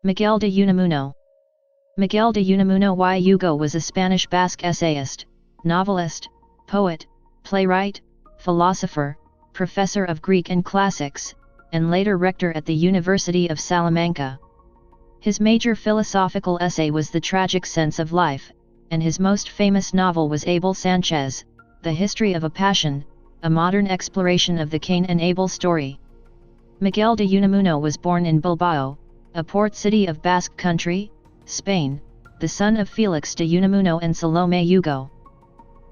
Miguel de Unamuno. Miguel de Unamuno y Jugo was a Spanish Basque essayist, novelist, poet, playwright, philosopher, professor of Greek and classics, and later rector at the University of Salamanca. His major philosophical essay was The Tragic Sense of Life, and his most famous novel was Abel Sanchez, The History of a Passion, a modern exploration of the Cain and Abel story. Miguel de Unamuno was born in Bilbao, a port city of Basque Country, Spain, the son of Felix de Unamuno and Salome Jugo.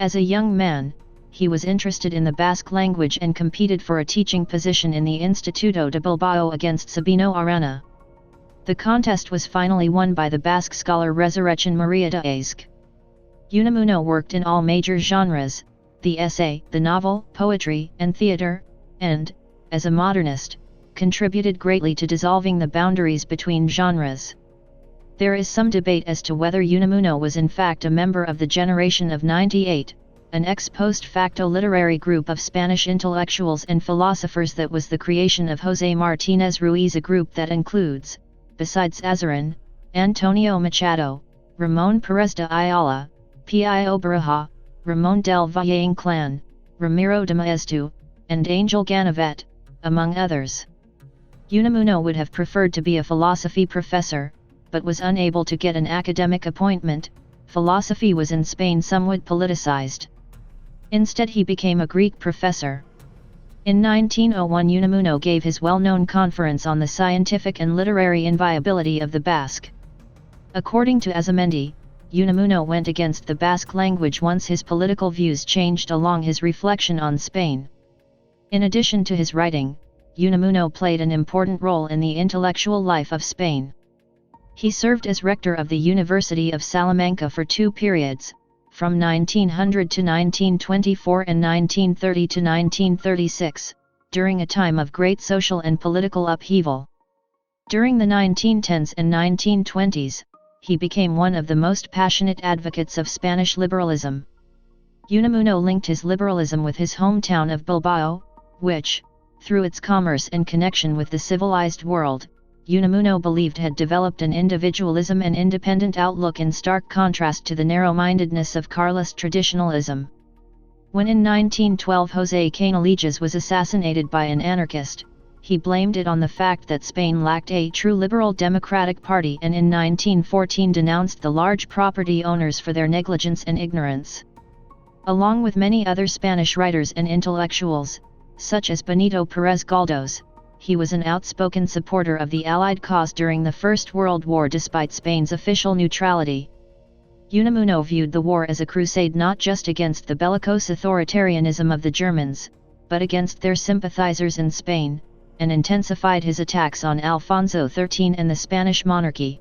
As a young man, he was interested in the Basque language and competed for a teaching position in the Instituto de Bilbao against Sabino Arana. The contest was finally won by the Basque scholar Resurrection Maria de Aizc. Unamuno worked in all major genres, the essay, the novel, poetry, and theatre, and, as a modernist, contributed greatly to dissolving the boundaries between genres. There is some debate as to whether Unamuno was in fact a member of the Generation of 98, an ex post facto literary group of Spanish intellectuals and philosophers that was the creation of José Martínez Ruiz, a group that includes, besides Azarin, Antonio Machado, Ramón Pérez de Ayala, Pío Baroja, Ramón del Valle Inclán, Ramiro de Maeztu, and Angel Ganivet, among others. Unamuno would have preferred to be a philosophy professor, but was unable to get an academic appointment. Philosophy was in Spain somewhat politicized. Instead he became a Greek professor. In 1901 Unamuno gave his well-known conference on the scientific and literary inviolability of the Basque. According to Azamendi, Unamuno went against the Basque language once his political views changed along his reflection on Spain. In addition to his writing, Unamuno played an important role in the intellectual life of Spain. He served as rector of the University of Salamanca for two periods, from 1900 to 1924 and 1930 to 1936, during a time of great social and political upheaval. During the 1910s and 1920s, he became one of the most passionate advocates of Spanish liberalism. Unamuno linked his liberalism with his hometown of Bilbao, which, through its commerce and connection with the civilized world, Unamuno believed had developed an individualism and independent outlook in stark contrast to the narrow-mindedness of Carlist traditionalism. When in 1912 José Canalejas was assassinated by an anarchist, he blamed it on the fact that Spain lacked a true liberal democratic party, and in 1914 denounced the large property owners for their negligence and ignorance. Along with many other Spanish writers and intellectuals, such as Benito Pérez Galdós, he was an outspoken supporter of the Allied cause during the First World War despite Spain's official neutrality. Unamuno viewed the war as a crusade not just against the bellicose authoritarianism of the Germans, but against their sympathizers in Spain, and intensified his attacks on Alfonso XIII and the Spanish monarchy.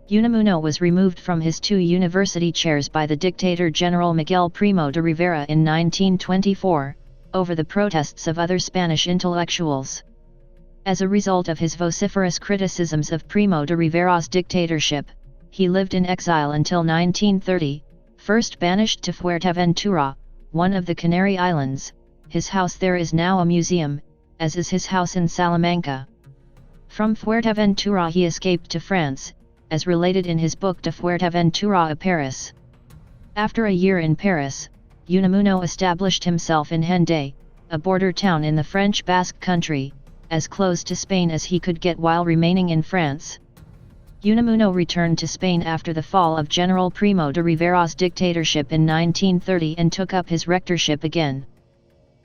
Unamuno was removed from his two university chairs by the dictator General Miguel Primo de Rivera in 1924, over the protests of other Spanish intellectuals. As a result of his vociferous criticisms of Primo de Rivera's dictatorship, he lived in exile until 1930, first banished to Fuerteventura, one of the Canary Islands. His house there is now a museum, as is his house in Salamanca. From Fuerteventura he escaped to France, as related in his book De Fuerteventura a Paris. After a year in Paris, Unamuno established himself in Hendaye, a border town in the French Basque country, as close to Spain as he could get while remaining in France. Unamuno returned to Spain after the fall of General Primo de Rivera's dictatorship in 1930 and took up his rectorship again.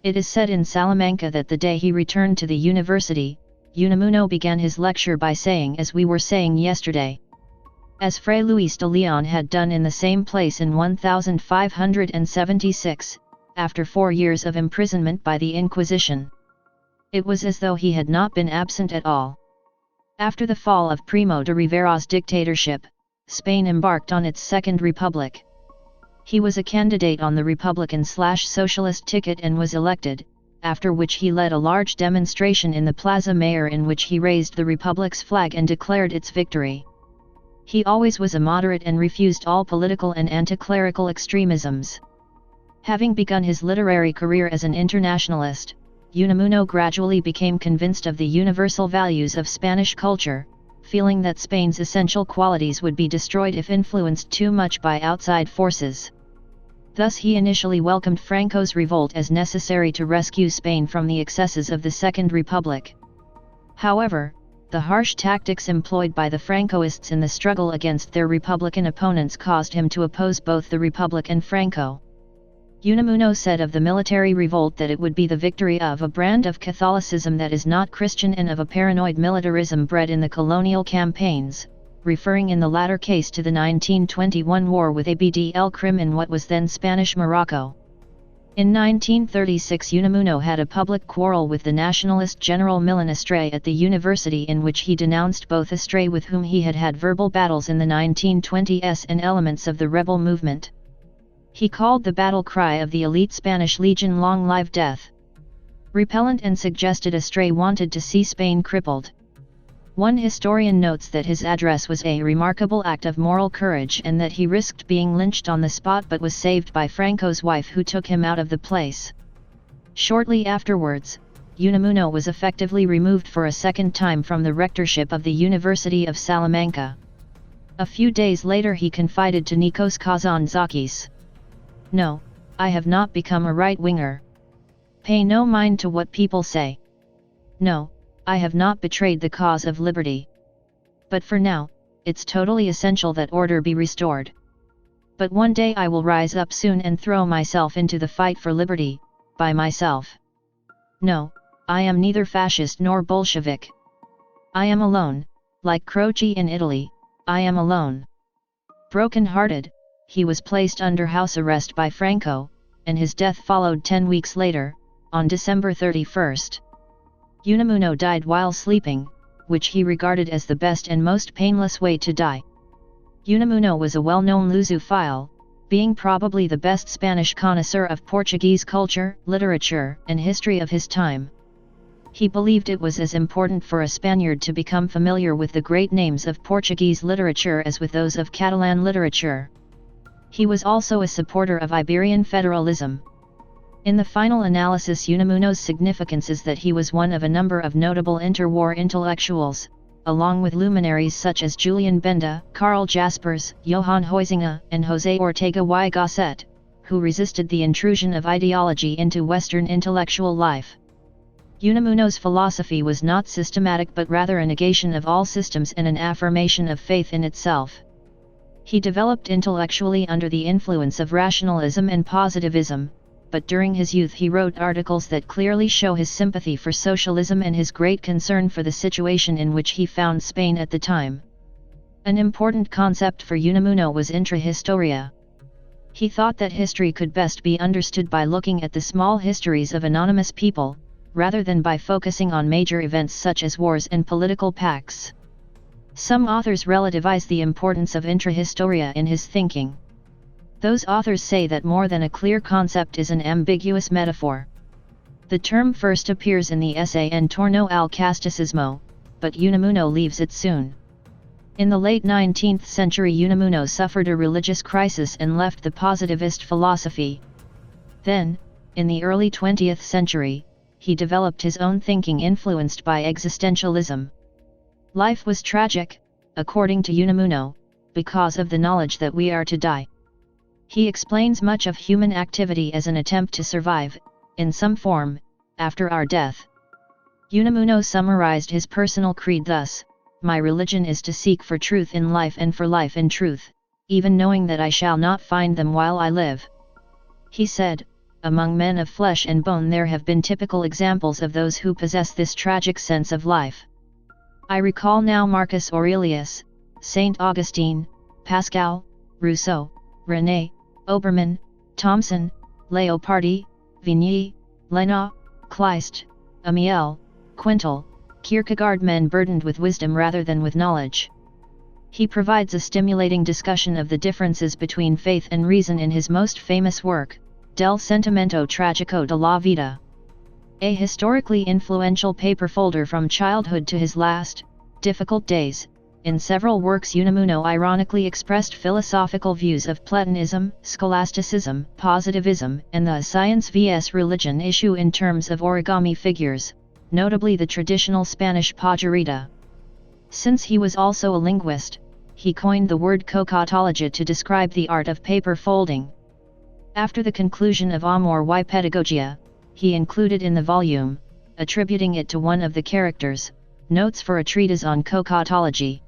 It is said in Salamanca that the day he returned to the university, Unamuno began his lecture by saying, "As we were saying yesterday," as Fray Luis de Leon had done in the same place in 1576, after 4 years of imprisonment by the Inquisition. It was as though he had not been absent at all. After the fall of Primo de Rivera's dictatorship, Spain embarked on its Second Republic. He was a candidate on the Republican/Socialist ticket and was elected, after which he led a large demonstration in the Plaza Mayor in which he raised the Republic's flag and declared its victory. He always was a moderate and refused all political and anti-clerical extremisms. Having begun his literary career as an internationalist, Unamuno gradually became convinced of the universal values of Spanish culture, feeling that Spain's essential qualities would be destroyed if influenced too much by outside forces. Thus he initially welcomed Franco's revolt as necessary to rescue Spain from the excesses of the Second Republic. However, the harsh tactics employed by the Francoists in the struggle against their Republican opponents caused him to oppose both the Republic and Franco. Unamuno said of the military revolt that it would be the victory of a brand of Catholicism that is not Christian and of a paranoid militarism bred in the colonial campaigns, referring in the latter case to the 1921 war with Abd el-Krim in what was then Spanish Morocco. In 1936 Unamuno had a public quarrel with the nationalist General Millan Estrée at the university, in which he denounced both Estrée, with whom he had had verbal battles in the 1920s, and elements of the rebel movement. He called the battle cry of the elite Spanish Legion "Long Live Death" repellent, and suggested Estrée wanted to see Spain crippled. One historian notes that his address was a remarkable act of moral courage and that he risked being lynched on the spot but was saved by Franco's wife, who took him out of the place. Shortly afterwards, Unamuno was effectively removed for a second time from the rectorship of the University of Salamanca. A few days later he confided to Nikos Kazantzakis, "No, I have not become a right-winger. Pay no mind to what people say. No, I have not betrayed the cause of liberty. But for now, it's totally essential that order be restored. But one day I will rise up soon and throw myself into the fight for liberty, by myself. No, I am neither fascist nor Bolshevik. I am alone, like Croce in Italy, I am alone." Broken-hearted, he was placed under house arrest by Franco, and his death followed 10 weeks later, on December 31. Unamuno died while sleeping, which he regarded as the best and most painless way to die. Unamuno was a well-known Lusophile, being probably the best Spanish connoisseur of Portuguese culture, literature, and history of his time. He believed it was as important for a Spaniard to become familiar with the great names of Portuguese literature as with those of Catalan literature. He was also a supporter of Iberian federalism. In the final analysis, Unamuno's significance is that he was one of a number of notable interwar intellectuals, along with luminaries such as Julian Benda, Karl Jaspers, Johann Huizinga, and José Ortega y Gasset, who resisted the intrusion of ideology into Western intellectual life. Unamuno's philosophy was not systematic but rather a negation of all systems and an affirmation of faith in itself. He developed intellectually under the influence of rationalism and positivism, but during his youth he wrote articles that clearly show his sympathy for socialism and his great concern for the situation in which he found Spain at the time. An important concept for Unamuno was intrahistoria. He thought that history could best be understood by looking at the small histories of anonymous people, rather than by focusing on major events such as wars and political pacts. Some authors relativize the importance of intrahistoria in his thinking. Those authors say that more than a clear concept is an ambiguous metaphor. The term first appears in the essay En torno al casticismo, but Unamuno leaves it soon. In the late 19th century Unamuno suffered a religious crisis and left the positivist philosophy. Then, in the early 20th century, he developed his own thinking influenced by existentialism. Life was tragic, according to Unamuno, because of the knowledge that we are to die. He explains much of human activity as an attempt to survive, in some form, after our death. Unamuno summarized his personal creed thus: "My religion is to seek for truth in life and for life in truth, even knowing that I shall not find them while I live." He said, "Among men of flesh and bone there have been typical examples of those who possess this tragic sense of life. I recall now Marcus Aurelius, Saint Augustine, Pascal, Rousseau, René, Obermann, Thomson, Leopardi, Vigny, Lenaud, Kleist, Amiel, Quintal, Kierkegaard, men burdened with wisdom rather than with knowledge." He provides a stimulating discussion of the differences between faith and reason in his most famous work, Del Sentimento Tragico de la Vida. A historically influential paper folder from childhood to his last, difficult days, In several works Unamuno ironically expressed philosophical views of Platonism, scholasticism, positivism, and the science vs. religion issue in terms of origami figures, notably the traditional Spanish pajarita. Since he was also a linguist, he coined the word cocotologia to describe the art of paper folding. After the conclusion of Amor y Pedagogia, he included in the volume, attributing it to one of the characters, notes for a treatise on cocotology.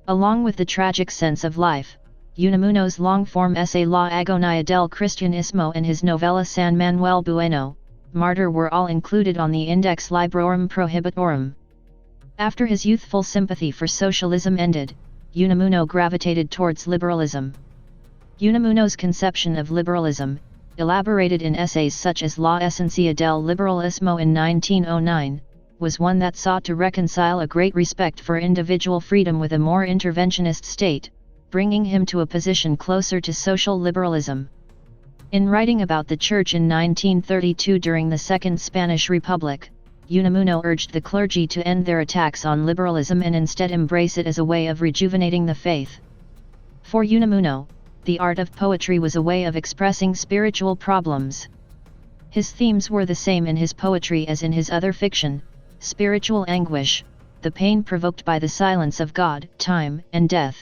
Along with the tragic sense of life, Unamuno's long-form essay La Agonía del Cristianismo and his novella San Manuel Bueno, Martyr were all included on the Index Librorum Prohibitorum. After his youthful sympathy for socialism ended, Unamuno gravitated towards liberalism. Unamuno's conception of liberalism, elaborated in essays such as La Esencia del Liberalismo in 1909, was one that sought to reconcile a great respect for individual freedom with a more interventionist state, bringing him to a position closer to social liberalism. In writing about the Church in 1932 during the Second Spanish Republic, Unamuno urged the clergy to end their attacks on liberalism and instead embrace it as a way of rejuvenating the faith. For Unamuno, the art of poetry was a way of expressing spiritual problems. His themes were the same in his poetry as in his other fiction: spiritual anguish, the pain provoked by the silence of God, time, and death.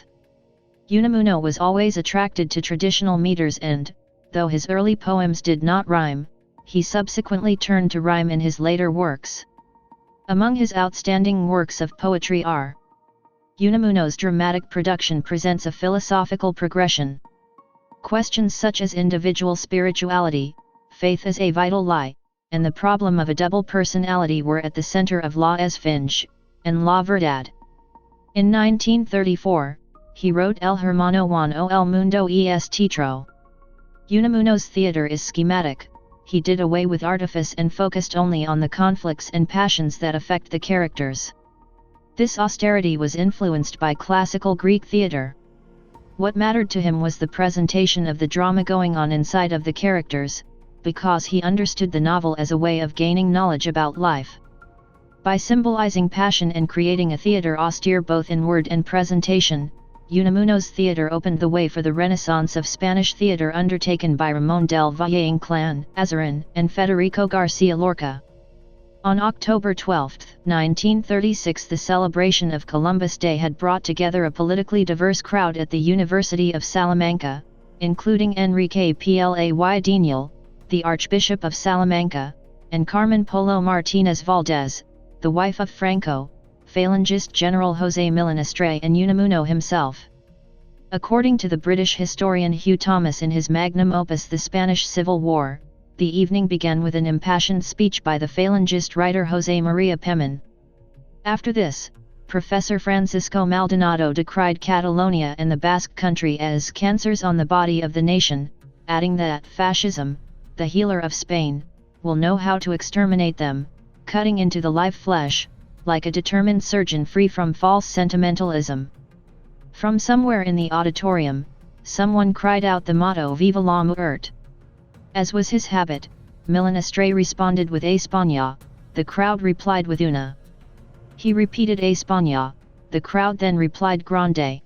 Unamuno was always attracted to traditional meters and, though his early poems did not rhyme, he subsequently turned to rhyme in his later works. Among his outstanding works of poetry are: Unamuno's dramatic production presents a philosophical progression. Questions such as individual spirituality, faith as a vital lie, and the problem of a double personality were at the center of La Esfinge and La Verdad. In 1934, he wrote El Hermano Juan o El Mundo es Teatro. Unamuno's theater is schematic. He did away with artifice and focused only on the conflicts and passions that affect the characters. This austerity was influenced by classical Greek theater. What mattered to him was the presentation of the drama going on inside of the characters, because he understood the novel as a way of gaining knowledge about life. By symbolizing passion and creating a theater austere both in word and presentation, Unamuno's theater opened the way for the renaissance of Spanish theater undertaken by Ramón del Valle Inclán, Azorín, and Federico García Lorca. On October 12, 1936, the celebration of Columbus Day had brought together a politically diverse crowd at the University of Salamanca, including Enrique Play Diñol, the Archbishop of Salamanca, and Carmen Polo Martínez Valdés, the wife of Franco, Falangist General José Milanestre, and Unamuno himself. According to the British historian Hugh Thomas in his magnum opus The Spanish Civil War, the evening began with an impassioned speech by the Falangist writer José María Pemen. After this, Professor Francisco Maldonado decried Catalonia and the Basque country as cancers on the body of the nation, adding that fascism, the healer of Spain, will know how to exterminate them, cutting into the live flesh, like a determined surgeon free from false sentimentalism. From somewhere in the auditorium, someone cried out the motto Viva la muerte. As was his habit, Milanestre responded with España, the crowd replied with Una. He repeated España, the crowd then replied Grande.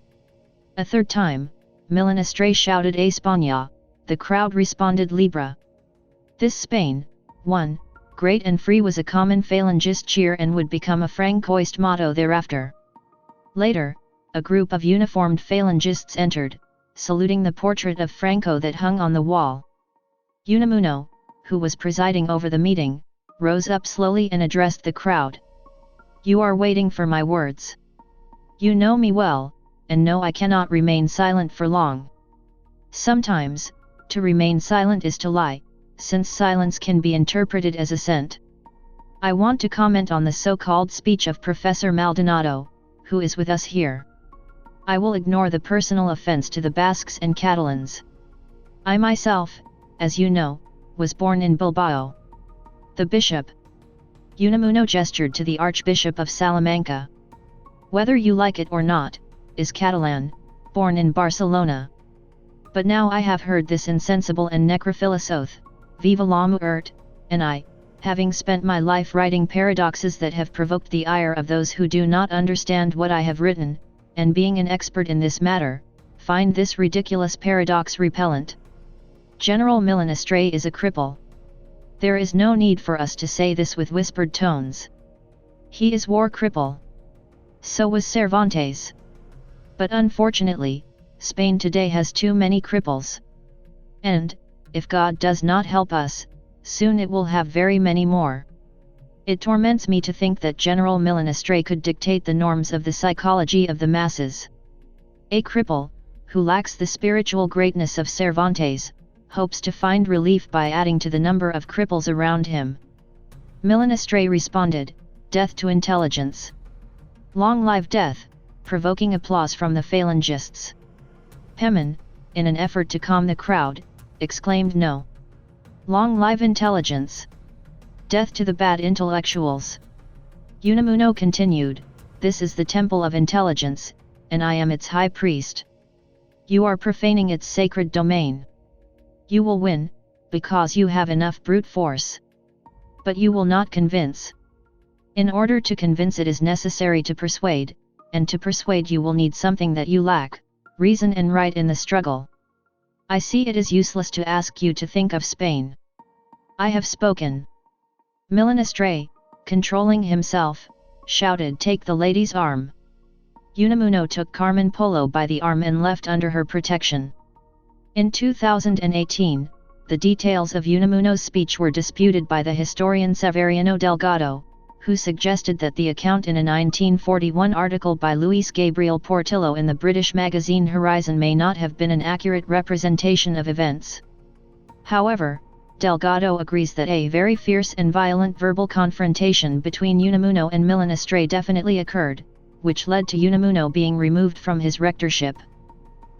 A third time, Milanestre shouted España, the crowd responded Libre. This Spain, one, great and free was a common Falangist cheer and would become a Francoist motto thereafter. Later, a group of uniformed Falangists entered, saluting the portrait of Franco that hung on the wall. Unamuno, who was presiding over the meeting, rose up slowly and addressed the crowd. You are waiting for my words. You know me well, and know I cannot remain silent for long. Sometimes, to remain silent is to lie, since silence can be interpreted as assent. I want to comment on the so-called speech of Professor Maldonado, who is with us here. I will ignore the personal offense to the Basques and Catalans. I myself, as you know, was born in Bilbao. The bishop. Unamuno gestured to the Archbishop of Salamanca. Whether you like it or not, is Catalan, born in Barcelona. But now I have heard this insensible and necrophilous oath, Viva la muerte, and I, having spent my life writing paradoxes that have provoked the ire of those who do not understand what I have written, and being an expert in this matter, find this ridiculous paradox repellent. General Milanestre is a cripple. There is no need for us to say this with whispered tones. He is war cripple. So was Cervantes. But unfortunately, Spain today has too many cripples. And, if God does not help us, soon it will have very many more. It torments me to think that General Milanestre could dictate the norms of the psychology of the masses. A cripple, who lacks the spiritual greatness of Cervantes, hopes to find relief by adding to the number of cripples around him. Milanestre responded, "Death to intelligence. Long live death," provoking applause from the phalangists. Pemon, in an effort to calm the crowd, exclaimed, "No. Long live intelligence. Death to the bad intellectuals." Unamuno continued, "This is the temple of intelligence, and I am its high priest. You are profaning its sacred domain. You will win, because you have enough brute force. But you will not convince. In order to convince it is necessary to persuade, and to persuade you will need something that you lack, reason and right in the struggle. I see it is useless to ask you to think of Spain. I have spoken." Milanestre, controlling himself, shouted, "Take the lady's arm." Unamuno took Carmen Polo by the arm and left under her protection. In 2018, the details of Unamuno's speech were disputed by the historian Severiano Delgado, who suggested that the account in a 1941 article by Luis Gabriel Portillo in the British magazine Horizon may not have been an accurate representation of events. However, Delgado agrees that a very fierce and violent verbal confrontation between Unamuno and Milanestre definitely occurred, which led to Unamuno being removed from his rectorship.